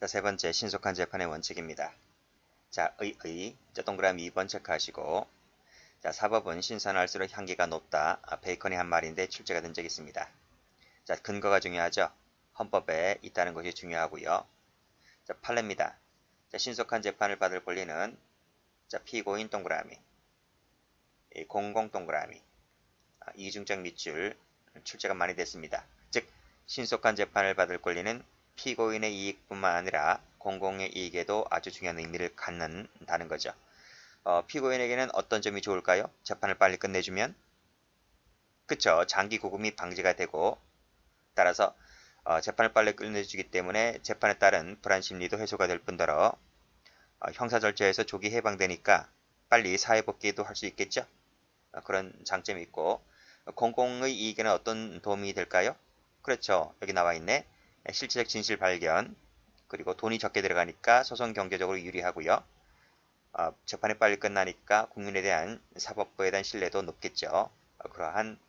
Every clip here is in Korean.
자, 세 번째 신속한 재판의 원칙입니다. 자, 자, 동그라미 2번 체크하시고, 자, 사법은 신선할수록 향기가 높다. 베이컨이 한 말인데 출제가 된 적이 있습니다. 자, 근거가 중요하죠. 헌법에 있다는 것이 중요하고요. 자, 판례입니다. 자, 신속한 재판을 받을 권리는 자, 피고인 동그라미, 공공 동그라미, 이중적 밑줄 출제가 많이 됐습니다. 즉, 신속한 재판을 받을 권리는 피고인의 이익뿐만 아니라 공공의 이익에도 아주 중요한 의미를 갖는다는 거죠. 피고인에게는 어떤 점이 좋을까요? 재판을 빨리 끝내주면? 그쵸. 장기 구금이 방지가 되고 따라서 재판을 빨리 끝내주기 때문에 재판에 따른 불안 심리도 해소가 될 뿐더러 형사 절차에서 조기 해방되니까 빨리 사회 복귀도 할 수 있겠죠. 그런 장점이 있고 공공의 이익에는 어떤 도움이 될까요? 그렇죠. 여기 나와 있네. 실체적 진실 발견, 그리고 돈이 적게 들어가니까 소송 경제적으로 유리하고요. 재판이 빨리 끝나니까 국민에 대한 사법부에 대한 신뢰도 높겠죠. 그러한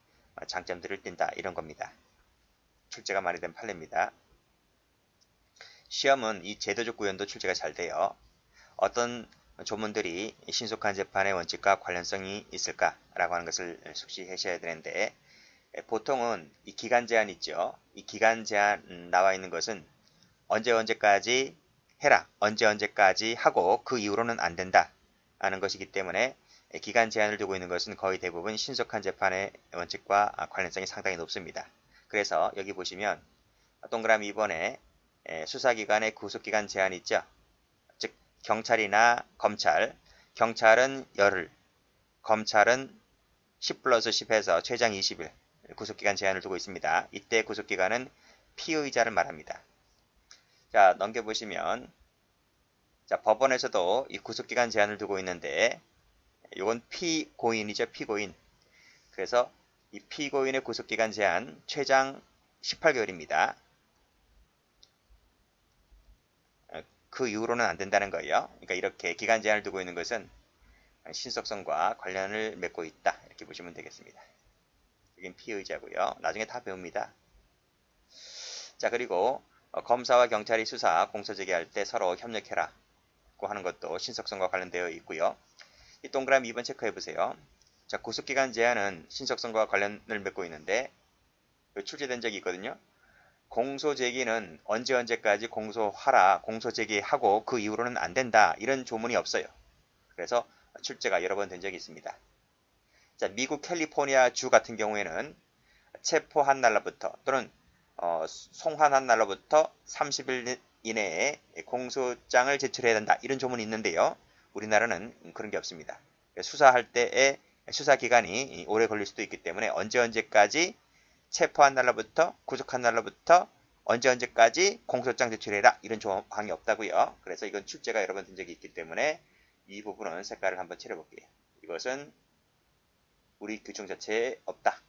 장점들을 띈다 이런 겁니다. 출제가 많이 된 판례입니다. 시험은 이 제도적 구현도 출제가 잘 돼요. 어떤 조문들이 신속한 재판의 원칙과 관련성이 있을까라고 하는 것을 숙지하셔야 되는데, 보통은 이 기간 제한 있죠. 이 기간 제한 나와 있는 것은 언제까지 해라, 언제까지 하고 그 이후로는 안 된다 하는 것이기 때문에 기간 제한을 두고 있는 것은 거의 대부분 신속한 재판의 원칙과 관련성이 상당히 높습니다. 그래서 여기 보시면 동그라미 2번에 수사기관의 구속기간 제한이 있죠. 즉 경찰이나 검찰, 경찰은 열흘, 검찰은 10 플러스 10에서 최장 20일 구속기간 제한을 두고 있습니다. 이때 구속기간은 피의자를 말합니다. 자, 넘겨보시면 자, 법원에서도 이 구속기간 제한을 두고 있는데 이건 피고인이죠. 피고인. 그래서 이 피고인의 구속기간 제한 최장 18개월입니다. 그 이후로는 안 된다는 거예요. 그러니까 이렇게 기간 제한을 두고 있는 것은 신속성과 관련을 맺고 있다. 이렇게 보시면 되겠습니다. 여긴 피의자고요. 나중에 다 배웁니다. 자, 그리고 검사와 경찰이 수사, 공소제기할 때 서로 협력해라고 하는 것도 신속성과 관련되어 있고요. 이 동그라미 2번 체크해 보세요. 자, 구속기간 제한은 신속성과 관련을 맺고 있는데 출제된 적이 있거든요. 공소제기는 언제까지 공소하라, 공소제기하고 그 이후로는 안 된다 이런 조문이 없어요. 그래서 출제가 여러 번 된 적이 있습니다. 자, 미국 캘리포니아 주 같은 경우에는 체포한 날로부터 또는 송환한 날로부터 30일 이내에 공소장을 제출해야 된다 이런 조문이 있는데요. 우리나라는 그런 게 없습니다. 수사할 때의 수사기간이 오래 걸릴 수도 있기 때문에 언제까지 체포한 날로부터 구속한 날로부터 언제까지 공소장 제출해라 이런 조항이 없다고요. 그래서 이건 출제가 여러 번 된 적이 있기 때문에 이 부분은 색깔을 한번 칠해볼게요. 이것은 우리 규정 자체에 없다.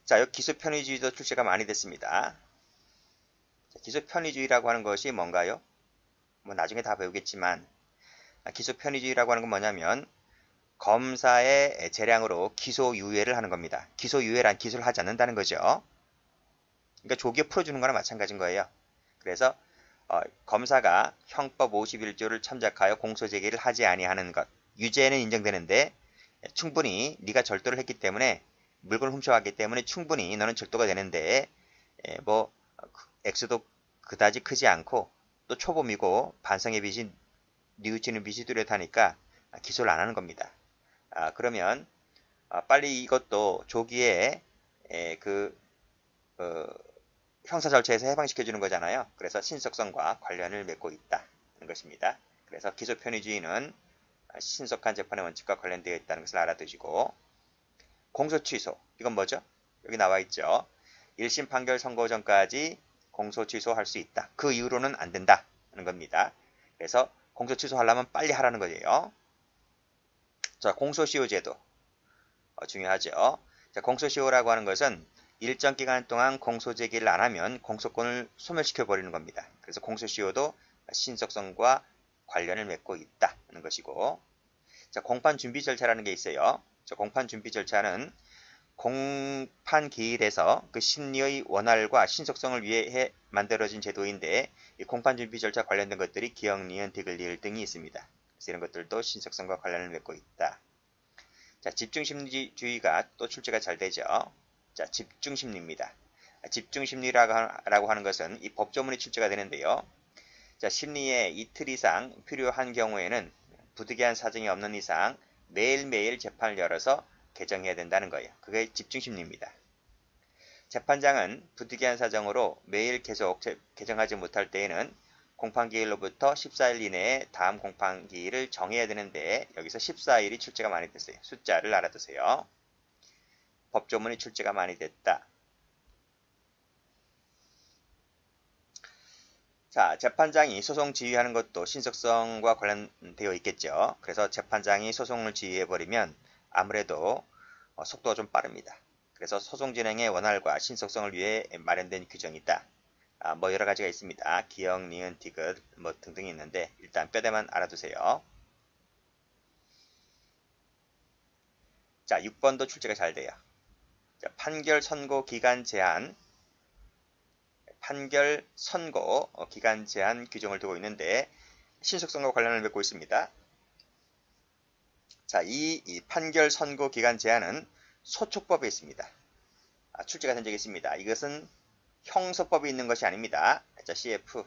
자, 여기 기소편의주의도 출제가 많이 됐습니다. 자, 기소편의주의라고 하는 것이 뭔가요? 뭐 나중에 다 배우겠지만 기소편의주의라고 하는 건 뭐냐면 검사의 재량으로 기소유예를 하는 겁니다. 기소유예란 기소를 하지 않는다는 거죠. 그러니까 조기에 풀어주는 거나 마찬가지인 거예요. 그래서 검사가 형법 51조를 참작하여 공소제기를 하지 아니하는 것, 유죄는 인정되는데 충분히 네가 절도를 했기 때문에 물건을 훔쳐왔기 때문에 충분히 너는 절도가 되는데 뭐 액수도 그다지 크지 않고 또 초범이고 반성의 빚이 뉘우치는 빚이 뚜렷하니까 기소를 안 하는 겁니다. 그러면 빨리 이것도 조기에 형사 절차에서 해방시켜 주는 거잖아요. 그래서 신속성과 관련을 맺고 있다는 것입니다. 그래서 기소편의주의는 신속한 재판의 원칙과 관련되어 있다는 것을 알아두시고, 공소 취소 이건 뭐죠? 여기 나와 있죠. 1심 판결 선고 전까지 공소 취소할 수 있다. 그 이후로는 안 된다는 겁니다. 그래서 공소 취소하려면 빨리 하라는 거예요. 자, 공소시효 제도 중요하죠. 자, 공소시효라고 하는 것은 일정 기간 동안 공소제기를 안 하면 공소권을 소멸시켜 버리는 겁니다. 그래서 공소시효도 신속성과 관련을 맺고 있다는 것이고, 자, 공판 준비 절차라는 게 있어요. 자, 공판 준비 절차는 공판 기일에서 그 심리의 원활과 신속성을 위해 만들어진 제도인데 이 공판 준비 절차 관련된 것들이 기역, 니은, 디귿, 리을 등이 있습니다. 그래서 이런 것들도 신속성과 관련을 맺고 있다. 자, 집중심리주의가 또 출제가 잘 되죠. 자, 집중심리입니다. 집중심리라고 하는 것은 이 법조문이 출제가 되는데요. 자, 심리에 이틀 이상 필요한 경우에는 부득이한 사정이 없는 이상 매일매일 재판을 열어서 개정해야 된다는 거예요. 그게 집중심리입니다. 재판장은 부득이한 사정으로 매일 계속 개정하지 못할 때에는 공판기일로부터 14일 이내에 다음 공판기일을 정해야 되는데 여기서 14일이 출제가 많이 됐어요. 숫자를 알아두세요. 법조문이 출제가 많이 됐다. 자, 재판장이 소송 지휘하는 것도 신속성과 관련되어 있겠죠. 그래서 재판장이 소송을 지휘해버리면 아무래도 속도가 좀 빠릅니다. 그래서 소송 진행의 원활과 신속성을 위해 마련된 규정이다. 뭐 여러 가지가 있습니다. 기역, 니은, 디귿 뭐 등등이 있는데 일단 뼈대만 알아두세요. 자, 6번도 출제가 잘 돼요. 자, 판결 선고 기간 제한 기간 제한 규정을 두고 있는데 신속성과 관련을 맺고 있습니다. 자, 이 판결 선고 기간 제한은 소촉법에 있습니다. 출제가 된 적이 있습니다. 이것은 형소법이 있는 것이 아닙니다. 자, CF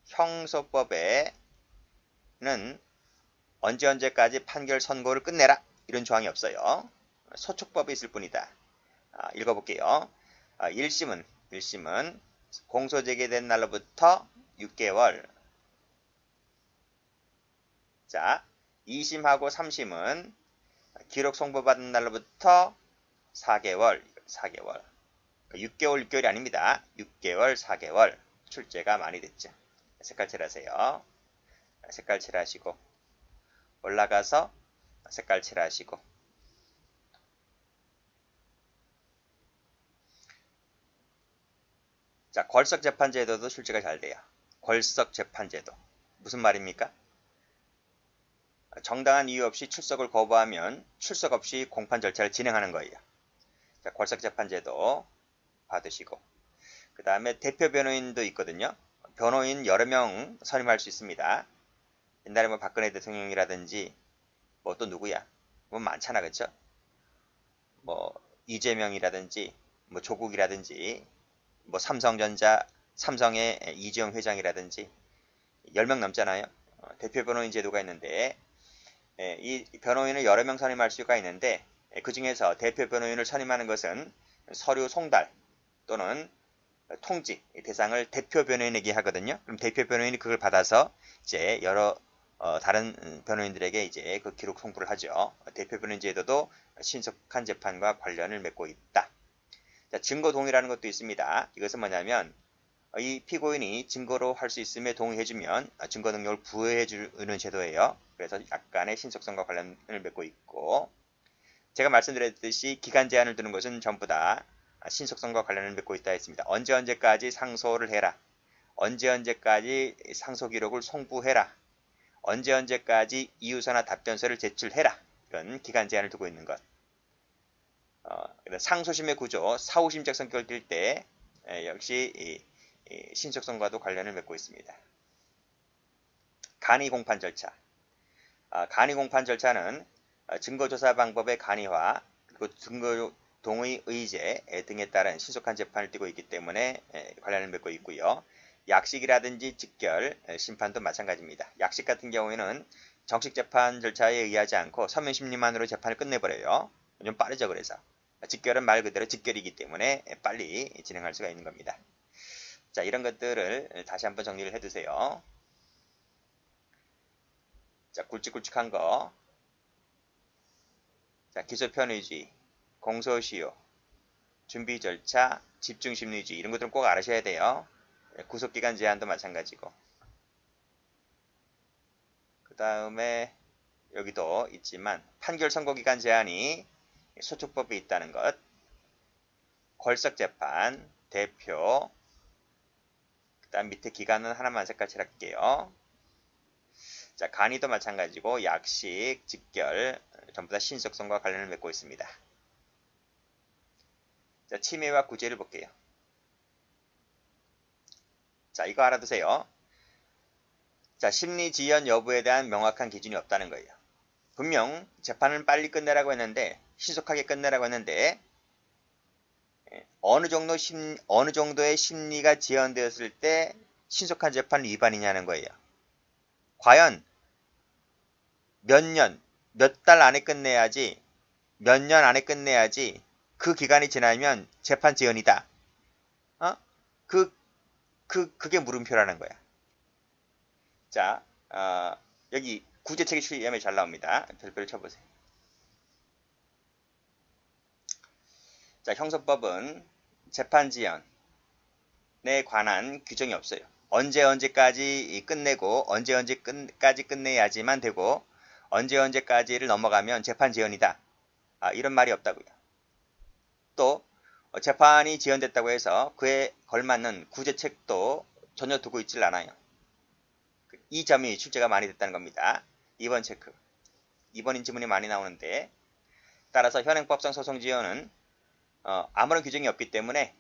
형소법에는 언제까지 판결 선고를 끝내라 이런 조항이 없어요. 소촉법에 있을 뿐이다. 읽어볼게요. 1심은 공소 제기된 날로부터 6개월. 자, 2심하고 3심은 기록 송부받은 날로부터 4개월. 6개월이 아닙니다. 6개월, 4개월. 출제가 많이 됐죠. 색깔 칠하세요. 색깔 칠하시고 올라가서 색깔 칠하시고 자, 궐석재판제도도 출제가 잘 돼요. 궐석재판제도 무슨 말입니까? 정당한 이유 없이 출석을 거부하면 출석 없이 공판 절차를 진행하는 거예요. 자, 궐석재판제도 받으시고 그 다음에 대표 변호인도 있거든요. 변호인 여러 명 선임할 수 있습니다. 옛날에 뭐 박근혜 대통령이라든지 뭐 또 누구야? 뭐 많잖아, 그쵸? 뭐 이재명이라든지 뭐 조국이라든지 뭐 삼성의 이재용 회장이라든지 10명 넘잖아요. 대표 변호인 제도가 있는데 이 변호인을 여러 명 선임할 수가 있는데 그 중에서 대표 변호인을 선임하는 것은 서류 송달 또는 통지 대상을 대표 변호인에게 하거든요. 그럼 대표 변호인이 그걸 받아서 이제 여러 다른 변호인들에게 이제 그 기록 송부를 하죠. 대표 변호인 제도도 신속한 재판과 관련을 맺고 있다. 자, 증거 동의라는 것도 있습니다. 이것은 뭐냐면 이 피고인이 증거로 할 수 있음에 동의해주면 증거 능력을 부여해주는 제도예요. 그래서 약간의 신속성과 관련을 맺고 있고 제가 말씀드렸듯이 기간 제한을 두는 것은 전부 다 신속성과 관련을 맺고 있다 했습니다. 언제까지 상소를 해라. 언제까지 상소 기록을 송부해라. 언제까지 이유서나 답변서를 제출해라. 이런 기간 제한을 두고 있는 것. 상소심의 구조, 사후심적 성격을 띌 때 역시 신속성과도 관련을 맺고 있습니다. 간이 공판 절차. 간이 공판 절차는 증거조사 방법의 간이화, 그리고 증거 동의 의제 등에 따른 신속한 재판을 띠고 있기 때문에 관련을 맺고 있고요. 약식이라든지 직결, 심판도 마찬가지입니다. 약식 같은 경우에는 정식 재판 절차에 의하지 않고 서면심리만으로 재판을 끝내버려요. 좀 빠르죠, 그래서. 직결은 말 그대로 직결이기 때문에 빨리 진행할 수가 있는 겁니다. 자, 이런 것들을 다시 한번 정리를 해두세요. 자, 굵직굵직한 거. 자, 기소편의주의, 공소시효, 준비 절차, 집중심리주의 이런 것들은 꼭 알으셔야 돼요. 구속기간 제한도 마찬가지고. 그 다음에 여기도 있지만 판결 선고기간 제한이 소촉법에 있다는 것, 궐석재판, 대표, 그 다음 밑에 기간은 하나만 색깔 칠할게요. 자, 간이도 마찬가지고 약식, 직결 전부 다 신속성과 관련을 맺고 있습니다. 자, 침해와 구제를 볼게요. 자, 이거 알아두세요. 자, 심리지연 여부에 대한 명확한 기준이 없다는 거예요. 분명 재판을 빨리 끝내라고 했는데, 신속하게 끝내라고 했는데, 어느 정도의 심리가 지연되었을 때 신속한 재판 위반이냐는 거예요. 과연 몇 달 안에 끝내야지, 몇 년 안에 끝내야지 그 기간이 지나면 재판 지연이다. 그게 물음표라는 거야. 자, 여기 구제책의 출리함이 잘 나옵니다. 별표를 쳐보세요. 자, 형사법은 재판 지연에 관한 규정이 없어요. 언제까지 끝내고 언제까지 끝내야지만 되고 언제까지를 넘어가면 재판 지연이다. 이런 말이 없다고요. 또 재판이 지연됐다고 해서 그에 걸맞는 구제책도 전혀 두고 있질 않아요. 이 점이 출제가 많이 됐다는 겁니다. 2번 체크. 2번 인지문이 많이 나오는데, 따라서 현행법상 소송지연은 아무런 규정이 없기 때문에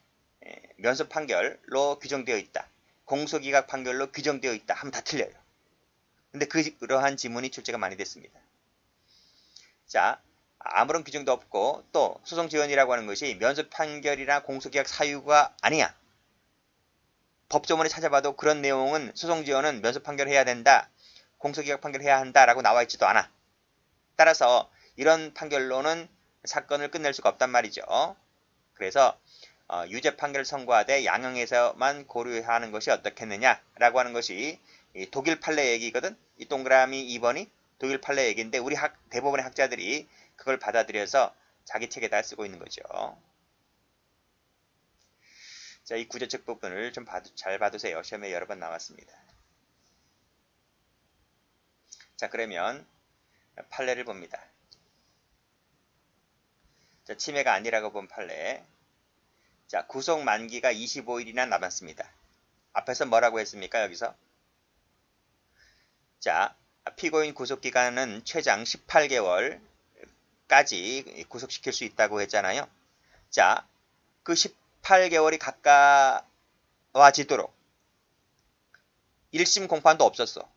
면소 판결로 규정되어 있다. 공소기각 판결로 규정되어 있다 하면 다 틀려요. 근데 그러한 지문이 출제가 많이 됐습니다. 자, 아무런 규정도 없고 또 소송지연이라고 하는 것이 면소 판결이나 공소기각 사유가 아니야. 법조문에 찾아봐도 그런 내용은 소송지연은 면소 판결해야 된다, 공소기각 판결해야 한다라고 나와 있지도 않아. 따라서 이런 판결로는 사건을 끝낼 수가 없단 말이죠. 그래서 유죄 판결을 선고하되 양형에서만 고려하는 것이 어떻겠느냐라고 하는 것이 독일 판례 얘기거든. 이 동그라미 2번이 독일 판례 얘기인데 우리 대부분의 학자들이 그걸 받아들여서 자기 책에다 쓰고 있는 거죠. 자, 이 구제책 부분을 좀 잘 봐두세요. 시험에 여러 번 나왔습니다. 자, 그러면 판례를 봅니다. 자, 침해가 아니라고 본 판례. 자, 구속 만기가 25일이나 남았습니다. 앞에서 뭐라고 했습니까? 여기서. 자, 피고인 구속기간은 최장 18개월까지 구속시킬 수 있다고 했잖아요. 자, 그 18개월이 가까워지도록 1심 공판도 없었어.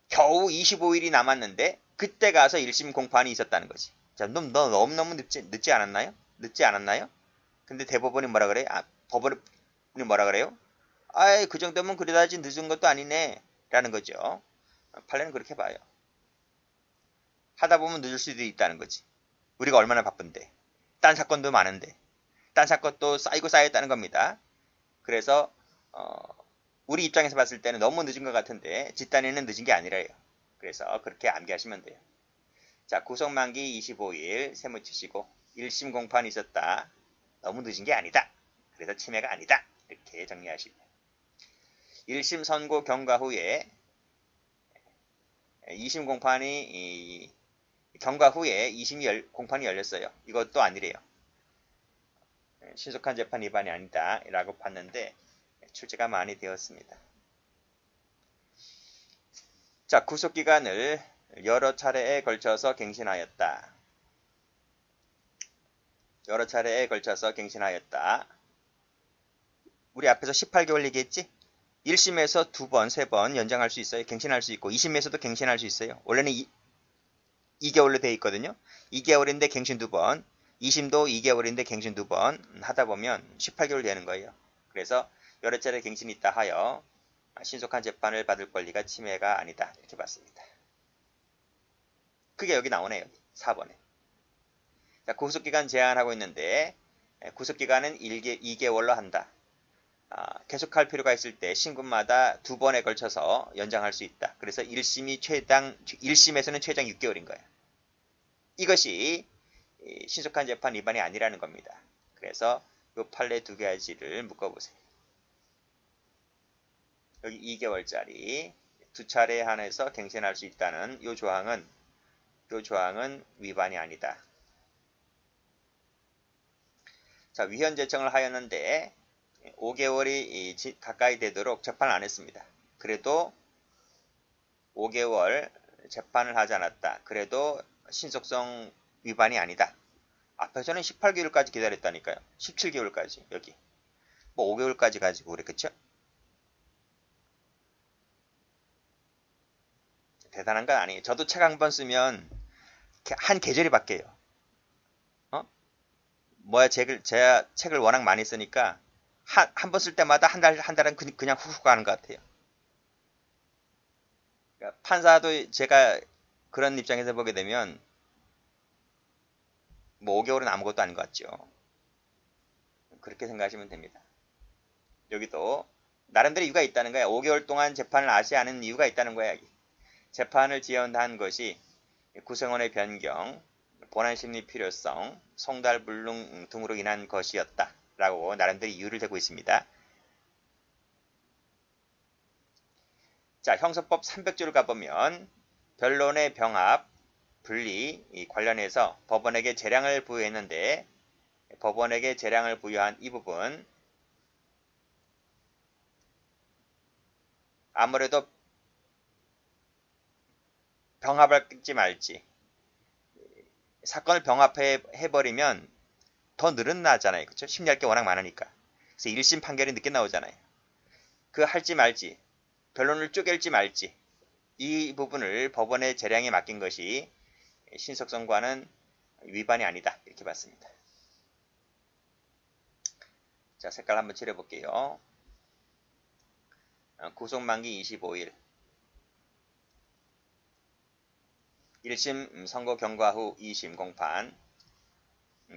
겨우 25일이 남았는데 그때 가서 1심 공판이 있었다는 거지. 자, 너무 늦지 않았나요? 늦지 않았나요? 근데 대법원이 뭐라 그래? 법원이 뭐라 그래요? 아이, 그 정도면 그래야지 늦은 것도 아니네 라는 거죠. 판례는 그렇게 봐요. 하다 보면 늦을 수도 있다는 거지. 우리가 얼마나 바쁜데. 딴 사건도 많은데. 딴 사건도 쌓이고 쌓였다는 겁니다. 그래서 우리 입장에서 봤을 때는 너무 늦은 것 같은데 집단에는 늦은 게 아니래요. 그래서 그렇게 암기하시면 돼요. 자, 구속만기 25일 세무 치시고 1심 공판이 있었다. 너무 늦은 게 아니다. 그래서 침해가 아니다. 이렇게 정리하시면 1심 선고 경과 후에 2심 공판이 경과 후에 2심 공판이 열렸어요. 이것도 아니래요. 신속한 재판 위반이 아니다 라고 봤는데 출제가 많이 되었습니다. 자, 구속기간을 여러 차례에 걸쳐서 갱신하였다. 여러 차례에 걸쳐서 갱신하였다. 우리 앞에서 18개월 얘기했지? 1심에서 2번, 3번 연장할 수 있어요. 갱신할 수 있고 2심에서도 갱신할 수 있어요. 원래는 2개월로 되어 있거든요. 2개월인데 갱신 2번, 2심도 2개월인데 갱신 2번 하다 보면 18개월 되는 거예요. 그래서 여러 차례 갱신이 있다 하여 신속한 재판을 받을 권리가 침해가 아니다. 이렇게 봤습니다. 그게 여기 나오네요. 4번에. 자, 구속기간 제한하고 있는데 구속기간은 2개월로 한다. 계속할 필요가 있을 때 신고마다 2번에 걸쳐서 연장할 수 있다. 그래서 1심에서는 최장 6개월인 거예요. 이것이 신속한 재판 위반이 아니라는 겁니다. 그래서 이 판례 두 가지를 묶어보세요. 여기 2개월짜리 두 차례에 한해서 갱신할 수 있다는 이 조항은 위반이 아니다. 자, 위헌 제청을 하였는데 5개월이 가까이 되도록 재판을 안 했습니다. 그래도 5개월 재판을 하지 않았다. 그래도 신속성 위반이 아니다. 앞에서는 18개월까지 기다렸다니까요. 17개월까지 여기 뭐 5개월까지 가지고 그래. 그쵸? 대단한 건 아니에요. 저도 책 한 번 쓰면 한 계절이 바뀌어요. 어? 뭐야, 제가 책을 워낙 많이 쓰니까 한 번 쓸 때마다 한 달은 그냥 훅훅 가는 것 같아요. 그러니까 판사도 제가 그런 입장에서 보게 되면 뭐 5개월은 아무것도 아닌 것 같죠. 그렇게 생각하시면 됩니다. 여기도 나름대로 이유가 있다는 거야. 5개월 동안 재판을 하지 않은 이유가 있다는 거야. 여기. 재판을 지연한 것이 구성원의 변경, 본안심리 필요성, 송달불능 등으로 인한 것이었다. 라고 나름대로 이유를 대고 있습니다. 자, 형사법 300조를 가보면 변론의 병합, 분리 관련해서 법원에게 재량을 부여했는데 법원에게 재량을 부여한 이 부분 아무래도 병합할지 말지 사건을 병합해버리면 더 늘어나잖아요. 그렇죠? 심리할 게 워낙 많으니까. 그래서 1심 판결이 늦게 나오잖아요. 그 할지 말지 변론을 쪼갤지 말지 이 부분을 법원의 재량에 맡긴 것이 신속성과는 위반이 아니다. 이렇게 봤습니다. 자, 색깔 한번 칠해볼게요. 구속만기 25일 1심 선고 경과 후 2심 공판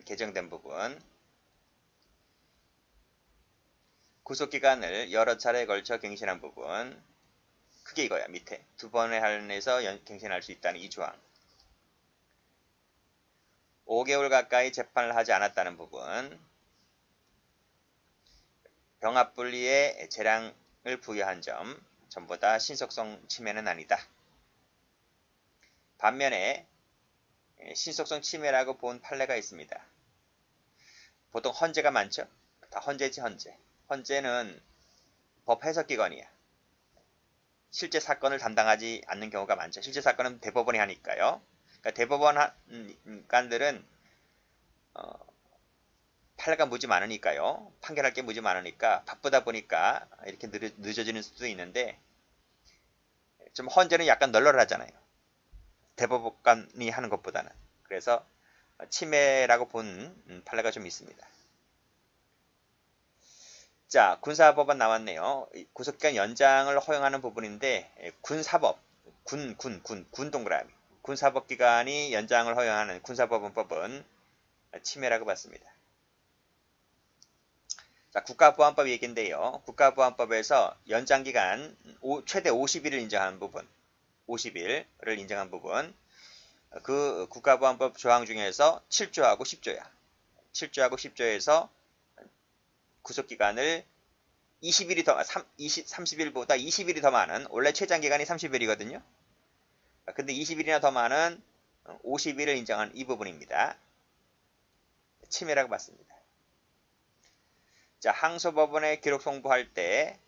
개정된 부분 구속기간을 여러 차례에 걸쳐 갱신한 부분 크게 이거야. 밑에 두 번에 한해서 갱신할 수 있다는 이 조항 5개월 가까이 재판을 하지 않았다는 부분 병합분리에 재량을 부여한 점 전부 다 신속성 침해는 아니다. 반면에 신속성 침해라고 본 판례가 있습니다. 보통 헌재가 많죠? 다 헌재지 헌재. 헌재는 법 해석기관이야. 실제 사건을 담당하지 않는 경우가 많죠. 실제 사건은 대법원이 하니까요. 그러니까 대법원관들은 판례가 무지 많으니까요. 판결할 게 무지 많으니까 바쁘다 보니까 이렇게 늦어지는 수도 있는데 좀 헌재는 약간 널널하잖아요. 대법관이 하는 것보다는. 그래서 침해라고 본 판례가 좀 있습니다. 자, 군사법원 나왔네요. 구속기간 연장을 허용하는 부분인데 군사법, 군 동그라미. 군사법 기간이 연장을 허용하는 군사법원법은 침해라고 봤습니다. 자, 국가보안법 얘기인데요. 국가보안법에서 연장기간 최대 50일을 인정하는 부분, 50일을 인정한 부분, 그 국가보안법 조항 중에서 7조하고 10조야. 7조하고 10조에서 구속기간을 20일이 더, 30일보다 20일이 더 많은, 원래 최장기간이 30일이거든요. 근데 20일이나 더 많은 50일을 인정한 이 부분입니다. 침해라고 봤습니다. 자, 항소법원에 기록 송부할 때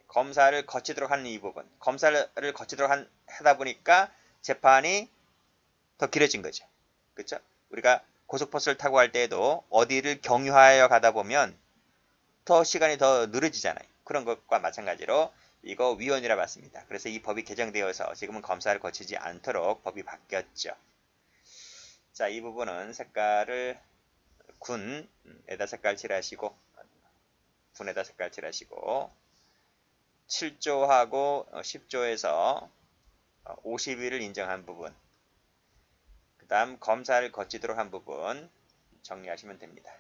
검사를 거치도록 하는 이 부분. 검사를 거치도록 하다 보니까 재판이 더 길어진 거죠. 그렇죠? 우리가 고속버스를 타고 갈 때에도 어디를 경유하여 가다 보면 더 시간이 더 늘어지잖아요. 그런 것과 마찬가지로 이거 위헌이라 봤습니다. 그래서 이 법이 개정되어서 지금은 검사를 거치지 않도록 법이 바뀌었죠. 자, 이 부분은 색깔을 군에다 색깔 칠하시고 군에다 색깔 칠하시고 7조하고 10조에서 50일을 인정한 부분 그 다음 검사를 거치도록 한 부분 정리하시면 됩니다.